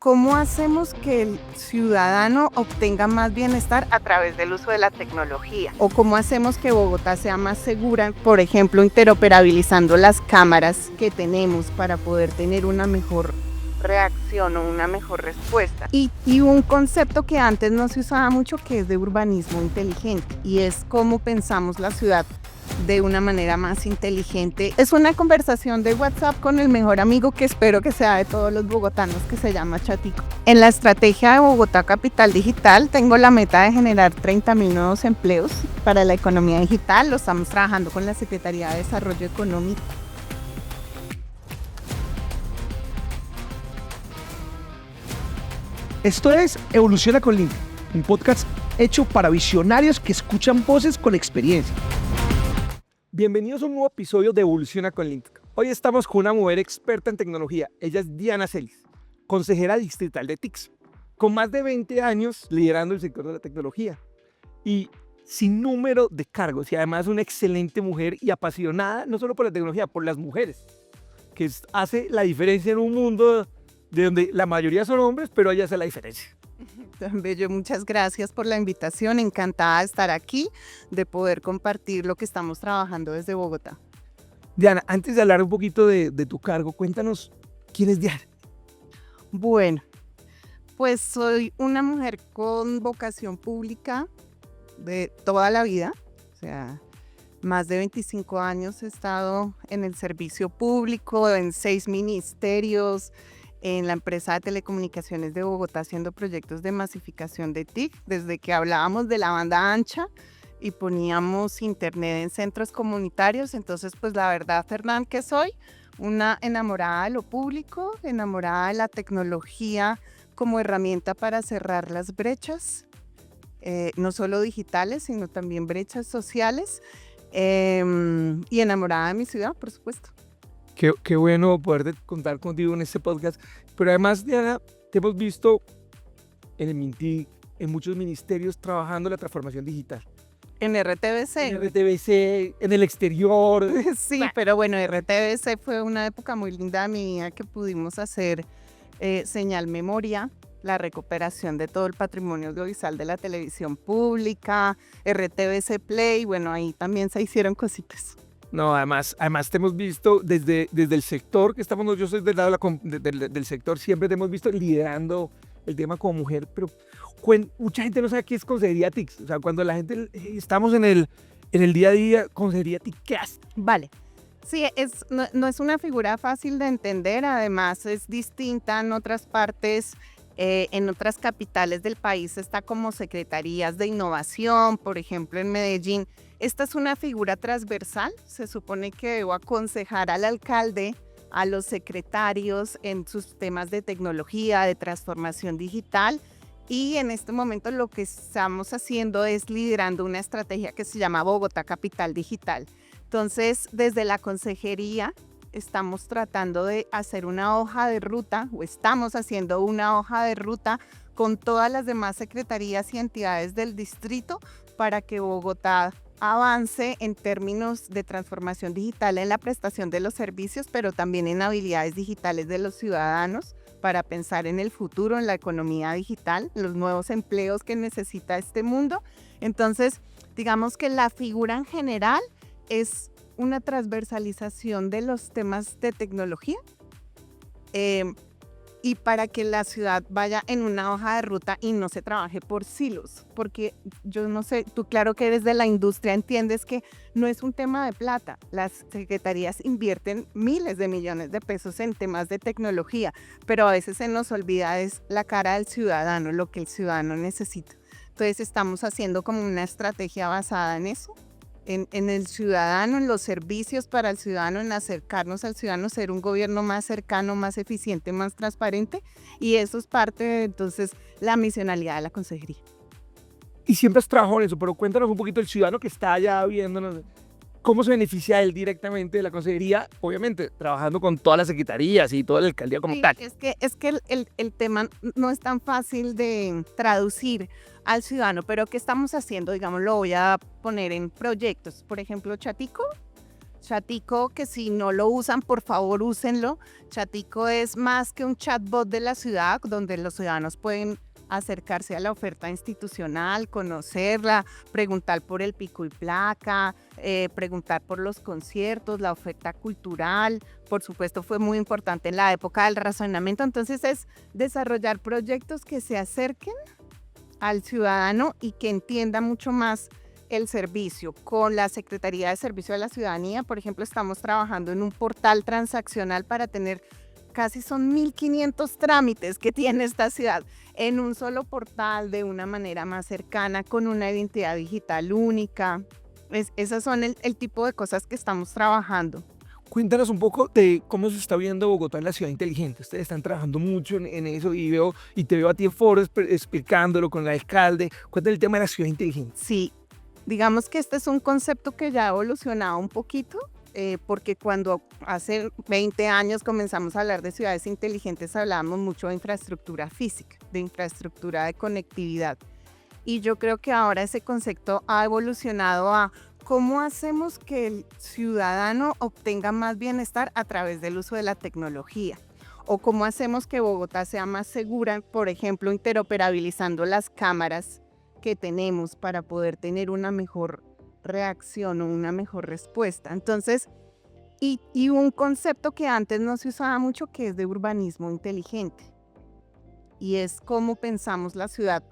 ¿cómo hacemos que el ciudadano obtenga más bienestar a través del uso de la tecnología? ¿O cómo hacemos que Bogotá sea más segura, por ejemplo, interoperabilizando las cámaras que tenemos para poder tener una mejor reacción o una mejor respuesta? Y un concepto que antes no se usaba mucho, que es de urbanismo inteligente, y es cómo pensamos la ciudad de una manera más inteligente. Es una conversación de WhatsApp con el mejor amigo que espero que sea de todos los bogotanos, que se llama Chatico. En la estrategia de Bogotá Capital Digital tengo la meta de generar 30.000 nuevos empleos para la economía digital. Lo estamos trabajando con la Secretaría de Desarrollo Económico. Esto es Evoluciona con LinkedIn, un podcast hecho para visionarios que escuchan voces con experiencia. Bienvenidos a un nuevo episodio de Evoluciona con LinkedIn. Hoy estamos con una mujer experta en tecnología. Ella es Diana Celis, consejera distrital de TICS, con más de 20 años liderando el sector de la tecnología y sin número de cargos, y además una excelente mujer y apasionada no solo por la tecnología, por las mujeres, que hace la diferencia en un mundo de donde la mayoría son hombres, pero ella hace la diferencia. Tan bello, muchas gracias por la invitación, encantada de estar aquí, de poder compartir lo que estamos trabajando desde Bogotá. Diana, antes de hablar un poquito de tu cargo, cuéntanos quién es Diana. Bueno, pues soy una mujer con vocación pública de toda la vida, o sea, más de 25 años he estado en el servicio público, en 6 ministerios, en la empresa de telecomunicaciones de Bogotá haciendo proyectos de masificación de TIC, desde que hablábamos de la banda ancha y poníamos internet en centros comunitarios. Entonces, pues la verdad, Fernán, que soy una enamorada de lo público, enamorada de la tecnología como herramienta para cerrar las brechas, no solo digitales, sino también brechas sociales, y enamorada de mi ciudad, por supuesto. Qué bueno poder contar contigo en este podcast. Pero además, Diana, te hemos visto en el MINTIC, en muchos ministerios trabajando la transformación digital. En RTBC. En RTBC, en el exterior. Sí, pero bueno, RTBC fue una época muy linda de mi vida que pudimos hacer Señal Memoria, la recuperación de todo el patrimonio audiovisual de la televisión pública, RTBC Play, bueno, ahí también se hicieron cositas. No, además te hemos visto desde el sector que estamos, yo soy del lado del sector, siempre te hemos visto liderando el tema como mujer, pero mucha gente no sabe qué es consejería TICS. O sea, cuando la gente estamos en el día a día, consejería TICS, ¿qué hace? Vale. Sí, no es una figura fácil de entender, además es distinta en otras partes. En otras capitales del país está como secretarías de innovación, por ejemplo en Medellín. Esta es una figura transversal, se supone que debo aconsejar al alcalde, a los secretarios en sus temas de tecnología, de transformación digital, y en este momento lo que estamos haciendo es liderando una estrategia que se llama Bogotá Capital Digital. Entonces, desde la consejería estamos tratando de hacer una hoja de ruta, o estamos haciendo una hoja de ruta con todas las demás secretarías y entidades del distrito para que Bogotá avance en términos de transformación digital en la prestación de los servicios, pero también en habilidades digitales de los ciudadanos para pensar en el futuro, en la economía digital, los nuevos empleos que necesita este mundo. Entonces, digamos que la figura en general es una transversalización de los temas de tecnología y para que la ciudad vaya en una hoja de ruta y no se trabaje por silos, porque yo no sé, tú claro que eres de la industria, entiendes que no es un tema de plata, las secretarías invierten miles de millones de pesos en temas de tecnología, pero a veces se nos olvida es la cara del ciudadano, lo que el ciudadano necesita. Entonces estamos haciendo como una estrategia basada en eso, en el ciudadano, en los servicios para el ciudadano, en acercarnos al ciudadano, ser un gobierno más cercano, más eficiente, más transparente, y eso es parte de entonces la misionalidad de la consejería. Y siempre has trabajado en eso, pero cuéntanos un poquito el ciudadano que está allá viéndonos, ¿cómo se beneficia él directamente de la consejería? Obviamente, trabajando con todas las secretarías y toda la alcaldía como tal. Es que el tema no es tan fácil de traducir al ciudadano, pero ¿qué estamos haciendo? Digamos, lo voy a poner en proyectos. Por ejemplo, Chatico Chatico, que si no lo usan, por favor úsenlo. Chatico es más que un chatbot de la ciudad, donde los ciudadanos pueden acercarse a la oferta institucional, conocerla, preguntar por el pico y placa, preguntar por los conciertos, la oferta cultural. Por supuesto, fue muy importante en la época del razonamiento. Entonces, es desarrollar proyectos que se acerquen al ciudadano y que entienda mucho más el servicio. Con la Secretaría de Servicio a la Ciudadanía, por ejemplo, estamos trabajando en un portal transaccional para tener casi son 1.500 trámites que tiene esta ciudad en un solo portal de una manera más cercana, con una identidad digital única. Esas son el tipo de cosas que estamos trabajando. Cuéntanos un poco de cómo se está viendo Bogotá en la ciudad inteligente. Ustedes están trabajando mucho en eso y te veo a ti en foros explicándolo con el alcalde. Cuéntame el tema de la ciudad inteligente. Sí, digamos que este es un concepto que ya ha evolucionado un poquito, porque cuando hace 20 años comenzamos a hablar de ciudades inteligentes, hablábamos mucho de infraestructura física, de infraestructura de conectividad. Y yo creo que ahora ese concepto ha evolucionado a cómo hacemos que el ciudadano obtenga más bienestar a través del uso de la tecnología. O cómo hacemos que Bogotá sea más segura, por ejemplo, interoperabilizando las cámaras que tenemos para poder tener una mejor reacción o una mejor respuesta. Entonces, y un concepto que antes no se usaba mucho, que es de urbanismo inteligente. Y es cómo pensamos la ciudad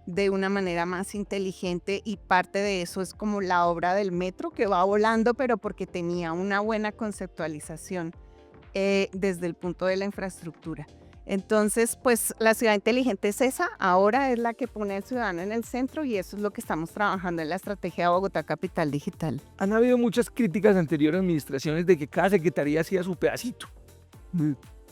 de una manera más inteligente, y parte de eso es como la obra del metro, que va volando, pero porque tenía una buena conceptualización desde el punto de la infraestructura. Entonces, pues la ciudad inteligente es esa, ahora es la que pone al ciudadano en el centro, y eso es lo que estamos trabajando en la estrategia de Bogotá Capital Digital. Han habido muchas críticas de anteriores administraciones de que cada secretaría hacía su pedacito.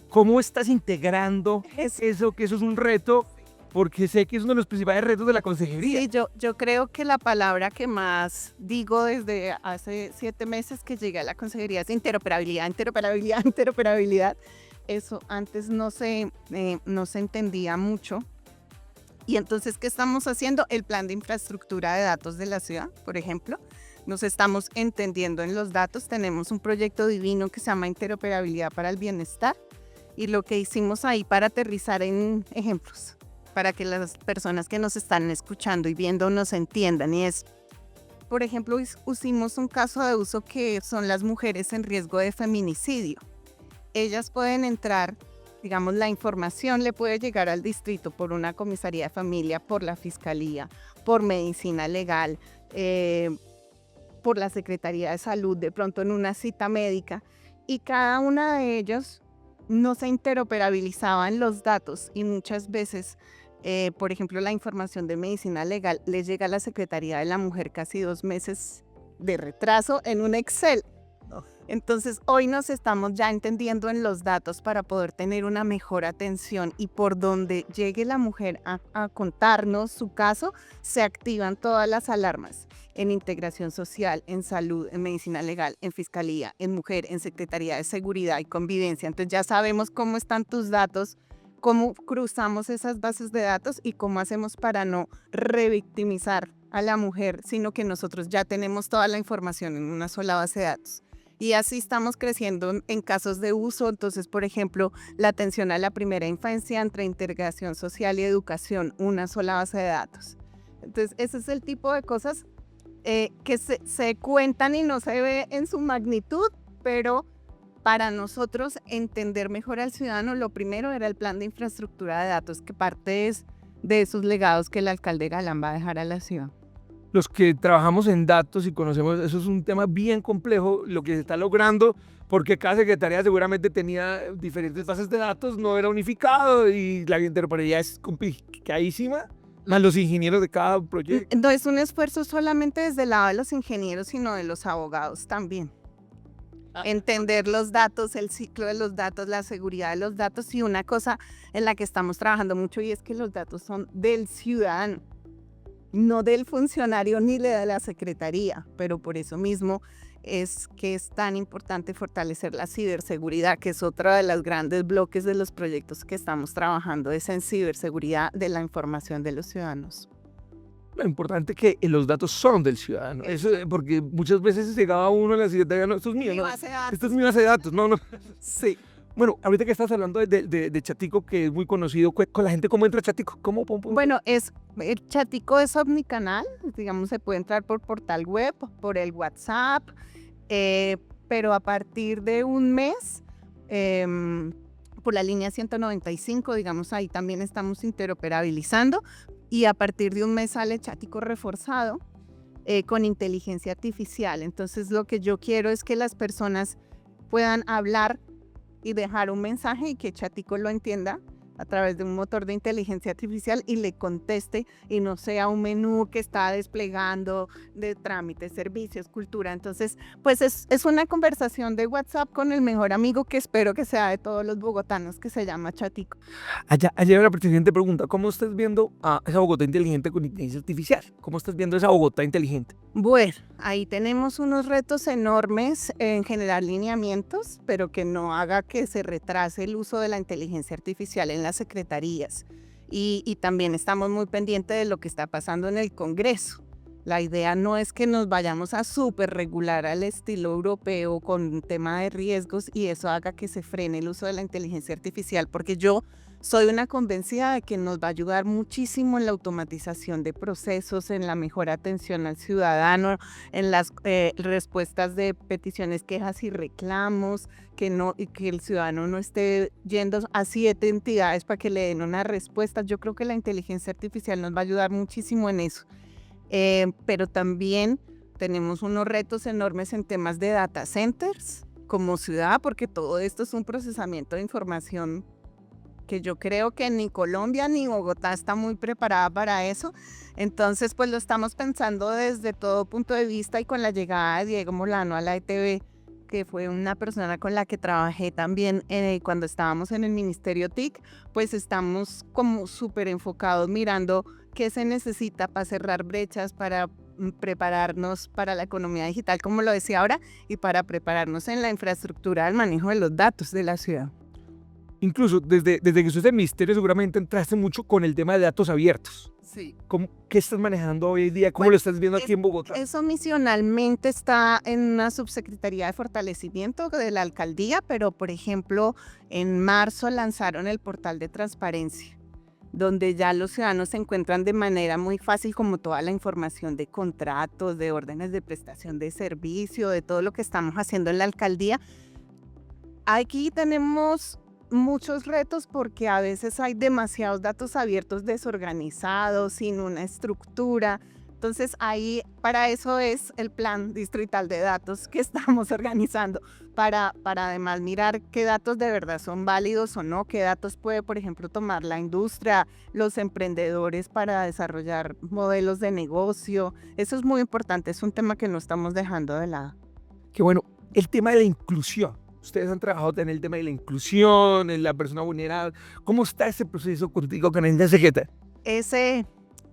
¿Cómo estás integrando eso, que eso es un reto? Porque sé que es uno de los principales retos de la consejería. Sí, yo creo que la palabra que más digo desde hace 7 meses que llegué a la consejería es interoperabilidad, interoperabilidad, interoperabilidad. Eso antes no se entendía mucho. Y entonces, ¿qué estamos haciendo? El plan de infraestructura de datos de la ciudad, por ejemplo. Nos estamos entendiendo en los datos. Tenemos un proyecto divino que se llama Interoperabilidad para el Bienestar. Y lo que hicimos ahí para aterrizar en ejemplos, para que las personas que nos están escuchando y viendo nos entiendan, y es, por ejemplo, hicimos un caso de uso que son las mujeres en riesgo de feminicidio. Ellas pueden entrar, digamos, la información le puede llegar al distrito por una comisaría de familia, por la fiscalía, por medicina legal, por la Secretaría de Salud, de pronto en una cita médica, y cada una de ellas no se interoperabilizaban los datos, y muchas veces, por ejemplo, la información de medicina legal le llega a la Secretaría de la Mujer casi 2 meses de retraso en un Excel. Entonces, hoy nos estamos ya entendiendo en los datos para poder tener una mejor atención, y por donde llegue la mujer a contarnos su caso, se activan todas las alarmas en integración social, en salud, en medicina legal, en fiscalía, en mujer, en Secretaría de Seguridad y Convivencia. Entonces ya sabemos cómo están tus datos, cómo cruzamos esas bases de datos y cómo hacemos para no revictimizar a la mujer, sino que nosotros ya tenemos toda la información en una sola base de datos. Y así estamos creciendo en casos de uso. Entonces, por ejemplo, la atención a la primera infancia entre integración social y educación, una sola base de datos. Entonces, ese es el tipo de cosas que se cuentan y no se ve en su magnitud, pero para nosotros entender mejor al ciudadano, lo primero era el plan de infraestructura de datos, que parte es de esos legados que el alcalde Galán va a dejar a la ciudad. Los que trabajamos en datos y conocemos, eso es un tema bien complejo, lo que se está logrando, porque cada secretaría seguramente tenía diferentes bases de datos, no era unificado, y la interoperabilidad es complicadísima, más los ingenieros de cada proyecto. No es un esfuerzo solamente desde el lado de los ingenieros, sino de los abogados también. Entender los datos, el ciclo de los datos, la seguridad de los datos, y una cosa en la que estamos trabajando mucho, y es que los datos son del ciudadano, no del funcionario ni de la secretaría, pero por eso mismo es que es tan importante fortalecer la ciberseguridad, que es otro de los grandes bloques de los proyectos que estamos trabajando, es en ciberseguridad de la información de los ciudadanos. Lo importante es que los datos son del ciudadano. Eso, porque muchas veces llegaba uno a la secretaría, no, esto es mío, Mi no, base de datos. esto es mi base de datos, no, no. Sí. Bueno, ahorita que estás hablando de Chatico, que es muy conocido, con la gente, ¿cómo entra Chatico? ¿Cómo? Bueno, el Chatico es omnicanal, digamos, se puede entrar por portal web, por el WhatsApp, pero a partir de un mes, por la línea 195, digamos, ahí también estamos interoperabilizando, y a partir de un mes sale Chatico reforzado con inteligencia artificial. Entonces, lo que yo quiero es que las personas puedan hablar y dejar un mensaje y que Chatico lo entienda a través de un motor de inteligencia artificial y le conteste y no sea un menú que está desplegando de trámites, servicios, cultura. Entonces, pues es una conversación de WhatsApp con el mejor amigo que espero que sea de todos los bogotanos, que se llama Chatico. Allá la siguiente pregunta, ¿cómo estás viendo a esa Bogotá inteligente con inteligencia artificial? ¿Cómo estás viendo esa Bogotá inteligente? Bueno, ahí tenemos unos retos enormes en generar lineamientos, pero que no haga que se retrase el uso de la inteligencia artificial en las secretarías. Y también estamos muy pendientes de lo que está pasando en el Congreso. La idea no es que nos vayamos a superregular al estilo europeo con un tema de riesgos y eso haga que se frene el uso de la inteligencia artificial, porque yo soy una convencida de que nos va a ayudar muchísimo en la automatización de procesos, en la mejor atención al ciudadano, en las respuestas de peticiones, quejas y reclamos, que el ciudadano no esté yendo a 7 entidades para que le den una respuesta. Yo creo que la inteligencia artificial nos va a ayudar muchísimo en eso. Pero también tenemos unos retos enormes en temas de data centers como ciudad, porque todo esto es un procesamiento de información que yo creo que ni Colombia ni Bogotá está muy preparada para eso. Entonces, pues lo estamos pensando desde todo punto de vista y con la llegada de Diego Molano a la ETV, que fue una persona con la que trabajé también cuando estábamos en el Ministerio TIC, pues estamos como súper enfocados mirando qué se necesita para cerrar brechas, para prepararnos para la economía digital, como lo decía ahora, y para prepararnos en la infraestructura del manejo de los datos de la ciudad. Incluso desde que estás en ministerio seguramente entraste mucho con el tema de datos abiertos. Sí. ¿Qué estás manejando hoy en día? ¿Cómo lo estás viendo aquí en Bogotá? Eso misionalmente está en una subsecretaría de fortalecimiento de la alcaldía, pero por ejemplo en marzo lanzaron el portal de transparencia, donde ya los ciudadanos se encuentran de manera muy fácil como toda la información de contratos, de órdenes de prestación de servicio, de todo lo que estamos haciendo en la alcaldía. Aquí tenemos muchos retos porque a veces hay demasiados datos abiertos desorganizados, sin una estructura. Entonces ahí para eso es el plan distrital de datos que estamos organizando, para además mirar qué datos de verdad son válidos o no, qué datos puede, por ejemplo, tomar la industria, los emprendedores para desarrollar modelos de negocio. Eso es muy importante, es un tema que no estamos dejando de lado. Qué bueno, el tema de la inclusión. Ustedes han trabajado en el tema de la inclusión, en la persona vulnerable. ¿Cómo está ese proceso contigo con el secretario? Ese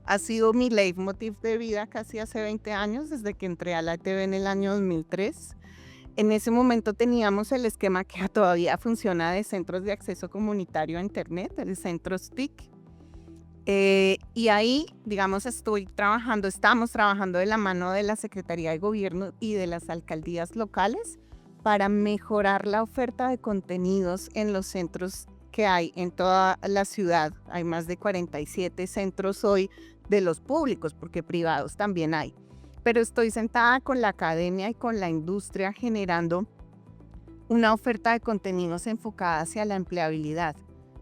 ha sido mi leitmotiv de vida casi hace 20 años, desde que entré a la ETV en el año 2003. En ese momento teníamos el esquema que todavía funciona de centros de acceso comunitario a Internet, el centros TIC. Y ahí, digamos, estamos trabajando de la mano de la Secretaría de Gobierno y de las alcaldías locales para mejorar la oferta de contenidos en los centros que hay en toda la ciudad. Hay más de 47 centros hoy de los públicos, porque privados también hay. Pero estoy sentada con la academia y con la industria generando una oferta de contenidos enfocada hacia la empleabilidad.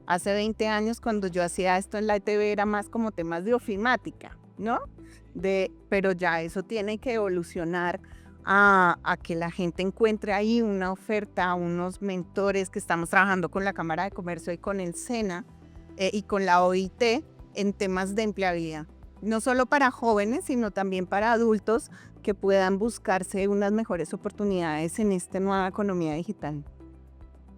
Hace 20 años, cuando yo hacía esto en la ETV, era más como temas de ofimática, ¿no? Pero ya eso tiene que evolucionar a que la gente encuentre ahí una oferta, unos mentores, que estamos trabajando con la Cámara de Comercio y con el SENA y con la OIT en temas de empleabilidad. No solo para jóvenes, sino también para adultos que puedan buscarse unas mejores oportunidades en esta nueva economía digital.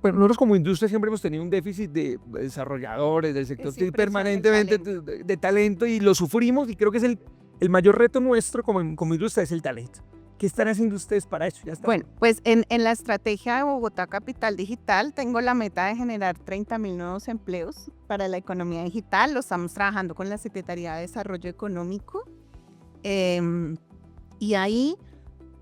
Bueno, nosotros como industria siempre hemos tenido un déficit de desarrolladores del sector permanentemente de talento y lo sufrimos, y creo que es el mayor reto nuestro como industria, es el talento. ¿Qué están haciendo ustedes para eso? Ya está. Bueno, pues en la estrategia de Bogotá Capital Digital tengo la meta de generar 30.000 nuevos empleos para la economía digital. Lo estamos trabajando con la Secretaría de Desarrollo Económico. Em, y ahí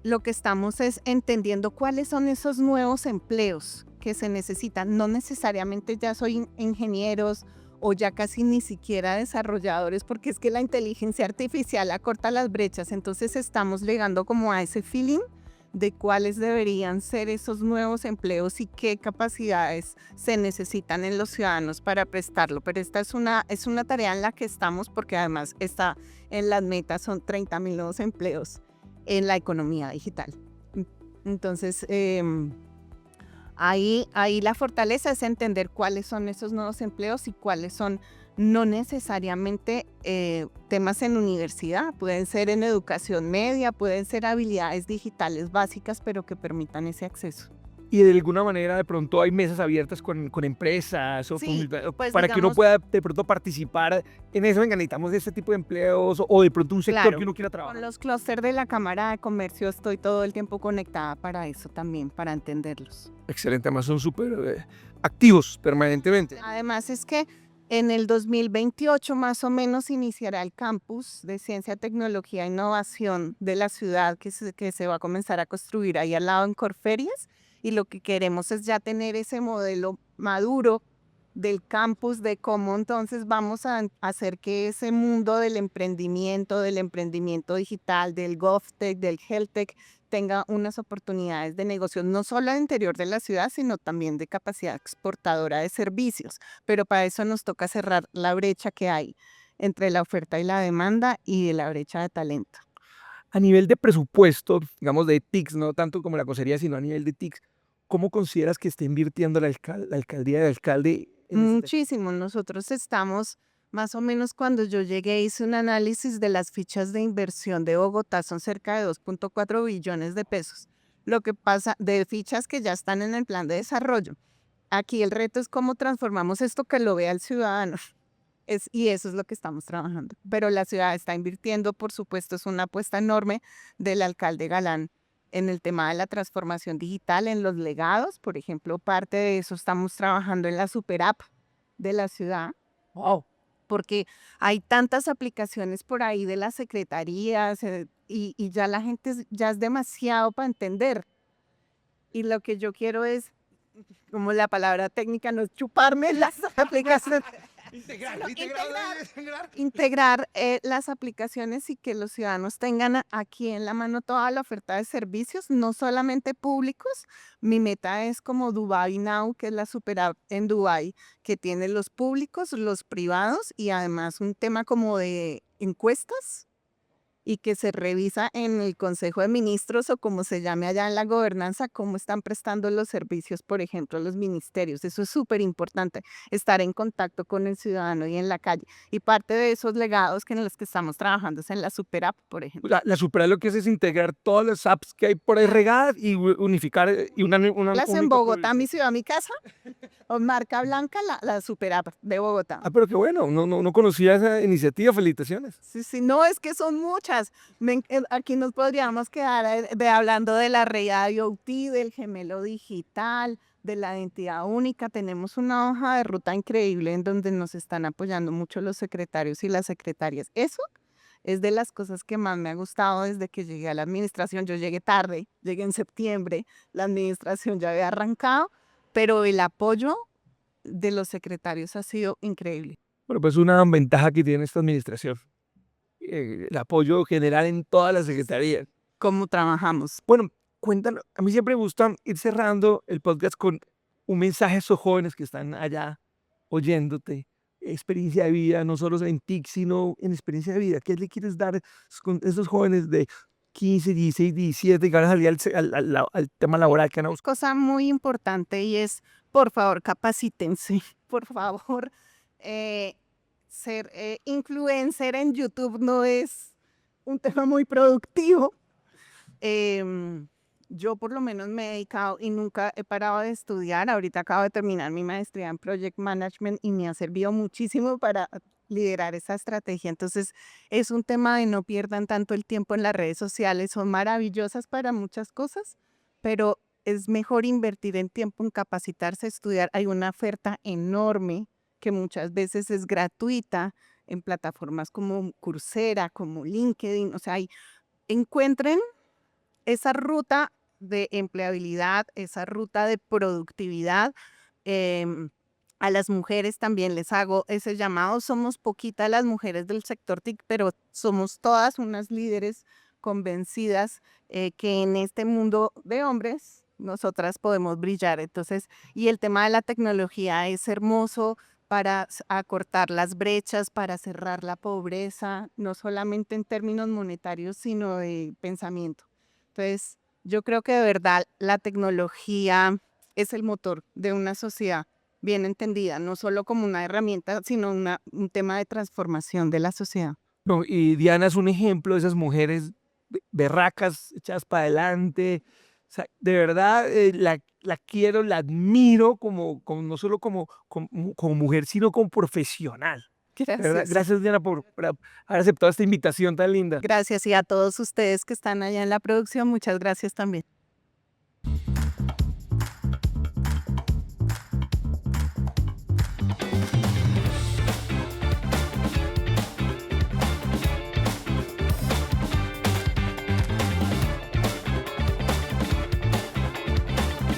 lo que estamos es entendiendo cuáles son esos nuevos empleos que se necesitan. No necesariamente ya soy ingenieros o ya casi ni siquiera desarrolladores, porque es que la inteligencia artificial acorta las brechas. Entonces estamos llegando como a ese feeling de cuáles deberían ser esos nuevos empleos y qué capacidades se necesitan en los ciudadanos para prestarlo. Pero esta es una tarea en la que estamos, porque además está en las metas, son 30.000 nuevos empleos en la economía digital. Entonces, ahí la fortaleza es entender cuáles son esos nuevos empleos y cuáles son no necesariamente temas en universidad, pueden ser en educación media, pueden ser habilidades digitales básicas, pero que permitan ese acceso. Y de alguna manera de pronto hay mesas abiertas con empresas o Sí, pues para que uno digamos, pueda de pronto participar en eso. Venga, necesitamos de este tipo de empleos o de pronto un sector claro, que uno quiera con trabajar. los clústeres de la Cámara de Comercio estoy todo el tiempo conectada para eso también, para entenderlos. Excelente, además son súper activos permanentemente. Además es que en el 2028 más o menos iniciará el campus de Ciencia, Tecnología e Innovación de la ciudad que se va a comenzar a construir ahí al lado en Corferias, y lo que queremos es ya tener ese modelo maduro del campus, de cómo entonces vamos a hacer que ese mundo del emprendimiento digital, del GovTech, del HealthTech, tenga unas oportunidades de negocio, no solo al interior de la ciudad, sino también de capacidad exportadora de servicios. Pero para eso nos toca cerrar la brecha que hay entre la oferta y la demanda y de la brecha de talento. A nivel de presupuesto, digamos de TICS, no tanto como la cosería, sino a nivel de TICS, ¿cómo consideras que está invirtiendo la alcaldía del alcalde en este tema? Muchísimo. Nosotros estamos, más o menos cuando yo llegué, hice un análisis de las fichas de inversión de Bogotá, son cerca de 2.4 billones de pesos. Lo que pasa de fichas que ya están en el plan de desarrollo. Aquí el reto es cómo transformamos esto que lo vea el ciudadano. Y eso es lo que estamos trabajando. Pero la ciudad está invirtiendo, por supuesto, es una apuesta enorme del alcalde Galán en el tema de la transformación digital, en los legados. Por ejemplo, parte de eso estamos trabajando en la super app de la ciudad, Wow. porque hay tantas aplicaciones por ahí de las secretarías y ya la gente ya es demasiado para entender. Y lo que yo quiero es, como la palabra técnica, no es chuparme las aplicaciones. Integrar las aplicaciones y que los ciudadanos tengan aquí en la mano toda la oferta de servicios, no solamente públicos. Mi meta es como Dubai Now, que es la super app en Dubai, que tiene los públicos, los privados y además un tema como de encuestas y que se revisa en el Consejo de Ministros o como se llame allá en la gobernanza, cómo están prestando los servicios, por ejemplo, los ministerios. Eso es súper importante, estar en contacto con el ciudadano y en la calle. Y parte de esos legados que en los que estamos trabajando es en la super app, por ejemplo. La Supera lo que hace es integrar todas las apps que hay por ahí regadas y unificar y una Las en única Bogotá, mi publicidad. ciudad, mi casa, o marca blanca, la super app de Bogotá. Ah, pero qué bueno, no conocía esa iniciativa, felicitaciones. Sí, sí, no, es que son muchas. Aquí nos podríamos quedar hablando de la red IoT, del gemelo digital, de la identidad única. Tenemos una hoja de ruta increíble en donde nos están apoyando mucho los secretarios y las secretarias. Eso es de las cosas que más me ha gustado desde que llegué a la administración. Yo llegué tarde, llegué en septiembre, la administración ya había arrancado, pero el apoyo de los secretarios ha sido increíble. Bueno, pues una ventaja que tiene esta administración, el apoyo general en todas las secretarías. ¿Cómo trabajamos? Bueno, cuéntanos, a mí siempre me gusta ir cerrando el podcast con un mensaje a esos jóvenes que están allá oyéndote, experiencia de vida, no solo en TIC, sino en experiencia de vida. ¿Qué le quieres dar a esos jóvenes de 15, 16, 17 que van a salir al tema laboral que van a buscar? Cosa muy importante y es, por favor, capacítense, por favor. Ser influencer en YouTube no es un tema muy productivo. Yo por lo menos me he dedicado y nunca he parado de estudiar. Ahorita acabo de terminar mi maestría en Project Management y me ha servido muchísimo para liderar esa estrategia. Entonces, es un tema de no pierdan tanto el tiempo en las redes sociales. Son maravillosas para muchas cosas, pero es mejor invertir en tiempo en capacitarse, estudiar. Hay una oferta enorme que muchas veces es gratuita en plataformas como Coursera, como LinkedIn. O sea, encuentren esa ruta de empleabilidad, esa ruta de productividad. em, a las mujeres también les hago ese llamado. Somos poquitas las mujeres del sector TIC, pero somos todas unas líderes convencidas que en este mundo de hombres nosotras podemos brillar. Entonces, y el tema de la tecnología es hermoso para acortar las brechas, para cerrar la pobreza, no solamente en términos monetarios, sino de pensamiento. Entonces, yo creo que de verdad la tecnología es el motor de una sociedad bien entendida, no solo como una herramienta, sino un tema de transformación de la sociedad. No, y Diana es un ejemplo de esas mujeres berracas, echadas para adelante. O sea, de verdad la quiero, la admiro no solo como mujer, sino como profesional. De verdad, Gracias. gracias, Diana, por haber aceptado esta invitación tan linda. Gracias y a todos ustedes que están allá en la producción, muchas gracias también.